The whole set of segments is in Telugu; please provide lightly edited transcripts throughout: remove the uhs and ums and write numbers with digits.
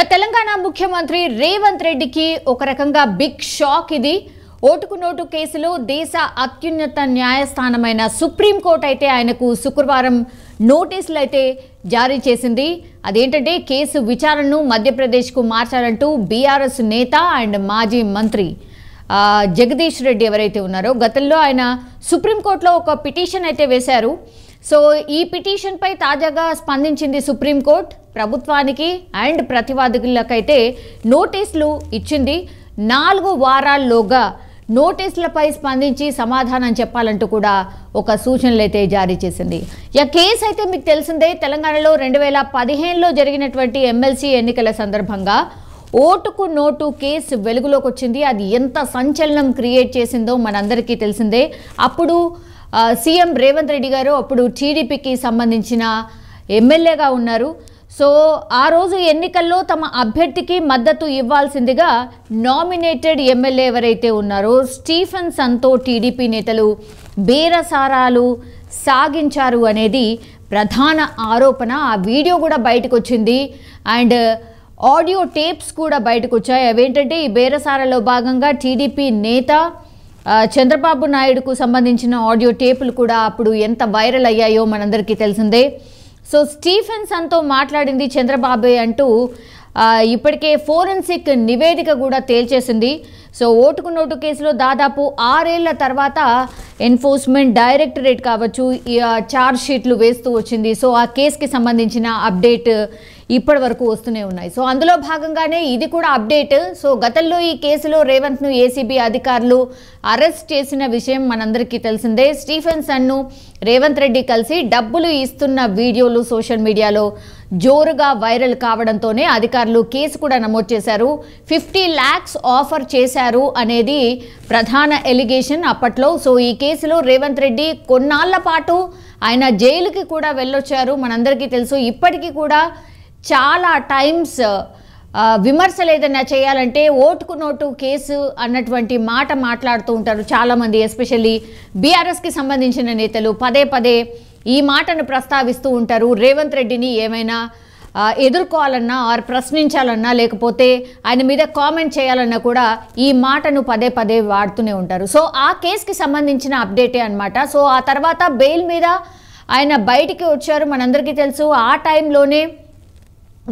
తెలంగాణ ముఖ్యమంత్రి రేవంత్ రెడ్డికి ఒక రకంగా బిగ్ షాక్ ఇది. ఓటుకు నోటు కేసులో దేశ అత్యున్నత న్యాయస్థానమైన సుప్రీంకోర్టు అయితే ఆయనకు శుక్రవారం నోటీసులు అయితే జారీ చేసింది. అదేంటంటే కేసు విచారణను మధ్యప్రదేశ్కు మార్చాలంటూ బీఆర్ఎస్ నేత అండ్ మాజీ మంత్రి జగదీష్ రెడ్డి ఎవరైతే ఉన్నారో గతంలో ఆయన సుప్రీంకోర్టులో ఒక పిటిషన్ అయితే వేశారు. సో ఈ పిటిషన్పై తాజాగా స్పందించింది సుప్రీంకోర్టు. ప్రభుత్వానికి అండ్ ప్రతివాదులకైతే నోటీసులు ఇచ్చింది. 4 వారాల్లోగా నోటీసులపై స్పందించి సమాధానం చెప్పాలంటూ కూడా ఒక సూచనలు అయితే జారీ చేసింది. కేసు అయితే మీకు తెలిసిందే, తెలంగాణలో 2015లో జరిగినటువంటి ఎమ్మెల్సీ ఎన్నికల సందర్భంగా ఓటుకు నోటు కేసు వెలుగులోకి వచ్చింది. అది ఎంత సంచలనం క్రియేట్ చేసిందో మనందరికీ తెలిసిందే. అప్పుడు సీఎం రేవంత్ రెడ్డి గారు అప్పుడు టీడీపీకి సంబంధించిన ఎమ్మెల్యేగా ఉన్నారు. సో ఆ రోజు ఎన్నికల్లో తమ అభ్యర్థికి మద్దతు ఇవ్వాల్సిందిగా నామినేటెడ్ ఎమ్మెల్యే ఎవరైతే ఉన్నారో స్టీఫెన్సన్తో టీడీపీ నేతలు బేరసారాలు సాగించారు అనేది ప్రధాన ఆరోపణ. ఆ వీడియో కూడా బయటకు వచ్చింది అండ్ ఆడియో టేప్స్ కూడా బయటకు వచ్చాయి. అవేంటంటే ఈ బేరసారాలో భాగంగా టీడీపీ నేత చంద్రబాబు నాయుడుకు సంబంధించిన ఆడియో టేపులు కూడా అప్పుడు ఎంత వైరల్ అయ్యాయో మనందరికీ తెలిసిందే. సో స్టీఫెన్సన్తో మాట్లాడింది చంద్రబాబే అంటూ ఇప్పటికే ఫోరెన్సిక్ నివేదిక కూడా తేల్చేసింది. సో ఓటుకు నోటు కేసులో దాదాపు 6 ఏళ్ల తర్వాత ఎన్ఫోర్స్మెంట్ డైరెక్టరేట్ కావచ్చు ఛార్జ్ షీట్లు వేస్తూ వచ్చింది. సో ఆ కేసుకి సంబంధించిన అప్డేట్ ఇప్పటి వరకు వస్తూనే ఉన్నాయి. సో అందులో భాగంగానే ఇది కూడా అప్డేట్. సో గతంలో ఈ కేసులో రేవంత్ను ఏసీబీ అధికారులు అరెస్ట్ చేసిన విషయం మనందరికీ తెలిసిందే. స్టీఫెన్సన్ను రేవంత్ రెడ్డి కలిసి డబ్బులు ఇస్తున్న వీడియోలు సోషల్ మీడియాలో జోరుగా వైరల్ కావడంతోనే అధికారులు కేసు కూడా నమోదు చేశారు. 50 lakhs ఆఫర్ చేశారు అనేది ప్రధాన ఎలిగేషన్ అప్పట్లో. సో ఈ కేసులో రేవంత్ రెడ్డి కొన్నాళ్ల పాటు ఆయన జైలుకి కూడా వెళ్ళొచ్చారు. మనందరికీ తెలుసు. ఇప్పటికీ కూడా చాలా టైమ్స్ విమర్శలు ఏదైనా చేయాలంటే ఓటుకు నోటు కేసు అన్నటువంటి మాట మాట్లాడుతూ ఉంటారు చాలామంది, ఎస్పెషల్లీ బీఆర్ఎస్కి సంబంధించిన నేతలు పదే పదే ఈ మాటను ప్రస్తావిస్తూ ఉంటారు. రేవంత్ రెడ్డిని ఏమైనా ఎదుర్కోవాలన్నా ఆర్ ప్రశ్నించాలన్నా లేకపోతే ఆయన మీద కామెంట్ చేయాలన్నా కూడా ఈ మాటను పదే పదే వాడుతూనే ఉంటారు. సో ఆ కేసుకి సంబంధించిన అప్డేటే అనమాట. సో ఆ తర్వాత బెయిల్ మీద ఆయన బయటికి వచ్చారు. మనందరికీ తెలుసు ఆ టైంలోనే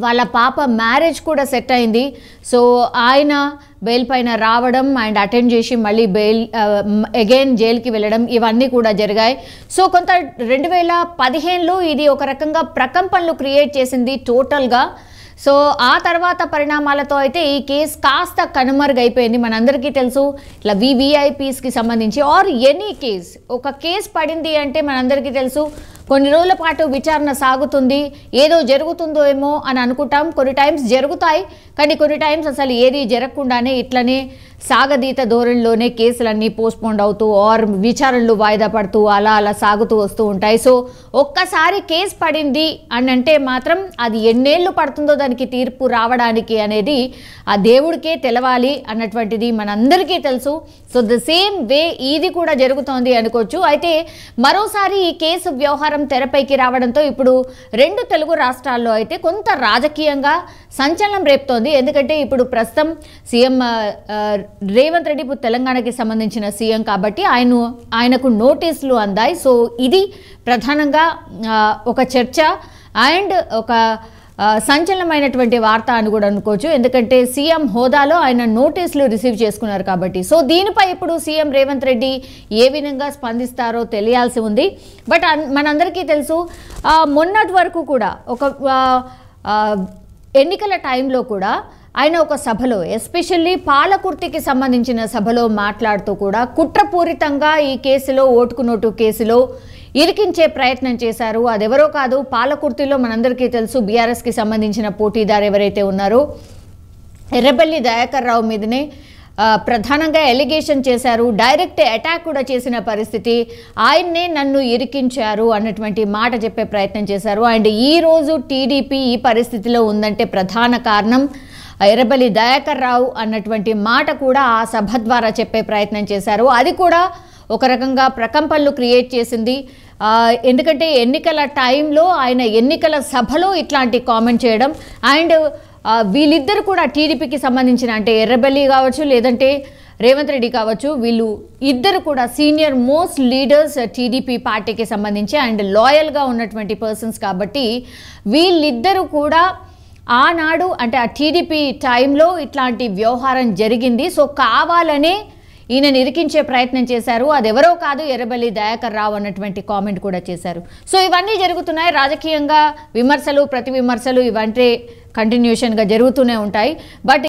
వాళ్ళ పాప మ్యారేజ్ కూడా సెట్ అయింది. సో ఆయన బెయిల్ పైన రావడం అండ్ అటెండ్ చేసి మళ్ళీ బెయిల్ అగైన్ జైలుకి వెళ్ళడం ఇవన్నీ కూడా జరిగాయి. సో కొంత 2015లో ఇది ఒక రకంగా ప్రకంపనలు క్రియేట్ చేసింది టోటల్గా. సో ఆ తర్వాత పరిణామాలతో అయితే ఈ కేసు కాస్త కనుమరుగైపోయింది. మనందరికీ తెలుసు ఇట్లా VVIPస్కి సంబంధించి ఆర్ ఎనీ కేస్ ఒక కేసు పడింది అంటే మనందరికీ తెలుసు కొన్ని రోజుల పాటు విచారణ సాగుతుంది, ఏదో జరుగుతుందో ఏమో అని అనుకుంటాం. కొన్ని టైమ్స్ జరుగుతాయి, కానీ కొన్ని టైమ్స్ అసలు ఏది జరగకుండానే ఇట్లనే సాగదీత ధోరణిలోనే కేసులన్నీ పోస్ట్పోండ్ అవుతూ ఆర్ విచారణలు వాయిదా పడుతూ అలా సాగుతూ వస్తూ ఉంటాయి. సో ఒక్కసారి కేసు పడింది అని అంటే మాత్రం అది ఎన్నేళ్ళు పడుతుందో దానికి తీర్పు రావడానికి అనేది ఆ దేవుడికే తెలవాలి అన్నటువంటిది మనందరికీ తెలుసు. సో ద సేమ్ వే ఇది కూడా జరుగుతోంది అనుకోవచ్చు. అయితే మరోసారి ఈ కేసు వ్యవహారం తెరపైకి రావడంతో ఇప్పుడు 2 తెలుగు రాష్ట్రాల్లో అయితే కొంత రాజకీయంగా సంచలనం రేపుతోంది. ఎందుకంటే ఇప్పుడు ప్రస్తుతం సీఎం రేవంత్ రెడ్డి తెలంగాణకి సంబంధించిన సీఎం కాబట్టి ఆయనకు నోటీసులు అందాయి. సో ఇది ప్రధానంగా ఒక చర్చ అండ్ ఒక సంచలనమైనటువంటి వార్త అని కూడా అనుకోవచ్చు. ఎందుకంటే సీఎం హోదాలో ఆయన నోటీసులు రిసీవ్ చేసుకున్నారు కాబట్టి. సో దీనిపై ఇప్పుడు సీఎం రేవంత్ రెడ్డి ఏ విధంగా స్పందిస్తారో తెలియాల్సి ఉంది. బట్ మనందరికీ తెలుసు మొన్నటి వరకు కూడా ఒక ఎన్నికల టైంలో కూడా ఆయన ఒక సభలో ఎస్పెషల్లీ పాలకుర్తికి సంబంధించిన సభలో మాట్లాడుతూ కూడా కుట్రపూరితంగా ఈ కేసులో ఓటుకు నోటు కేసులో ఇరికించే ప్రయత్నం చేశారు. అదెవరో కాదు, పాలకుర్తిలో మనందరికీ తెలుసు బీఆర్ఎస్కి సంబంధించిన పోటీదారు ఎవరైతే ఉన్నారో ఎర్రబెల్లి దయాకర్ రావు మీదనే ప్రధానంగా ఎలిగేషన్ చేశారు. డైరెక్ట్ అటాక్ కూడా చేసిన పరిస్థితి. ఆయన్నే నన్ను ఇరికించారు అన్నటువంటి మాట చెప్పే ప్రయత్నం చేశారు. అండ్ ఈరోజు టీడీపీ ఈ పరిస్థితిలో ఉందంటే ప్రధాన కారణం ఎర్రబెల్లి దయాకర్ రావు అన్నటువంటి మాట కూడా ఆ సభ ద్వారా చెప్పే ప్రయత్నం చేశారు. అది కూడా ఒక రకంగా ప్రకంపనలు క్రియేట్ చేసింది. ఎందుకంటే ఎన్నికల టైంలో ఆయన ఎన్నికల సభలో ఇట్లాంటి కామెంట్ చేయడం అండ్ వీళ్ళిద్దరు కూడా టీడీపీకి సంబంధించిన అంటే ఎర్రబెల్లి కావచ్చు లేదంటే రేవంత్ రెడ్డి కావచ్చు, వీళ్ళు ఇద్దరు కూడా సీనియర్ మోస్ట్ లీడర్స్ టీడీపీ పార్టీకి సంబంధించి అండ్ లాయల్గా ఉన్నటువంటి పర్సన్స్ కాబట్టి వీళ్ళిద్దరూ కూడా ఆనాడు అంటే ఆ టీడీపీ టైంలో ఇట్లాంటి వ్యవహారం జరిగింది. సో కావాలనే ఈయన నిరికించే ప్రయత్నం చేశారు. అది ఎవరో కాదు, ఎర్రబెల్లి దయాకర్ రావు అన్నటువంటి కామెంట్ కూడా చేశారు. సో ఇవన్నీ జరుగుతున్నాయి. రాజకీయంగా విమర్శలు ప్రతి విమర్శలు ఇవంటే కంటిన్యూషన్గా జరుగుతూనే ఉంటాయి. బట్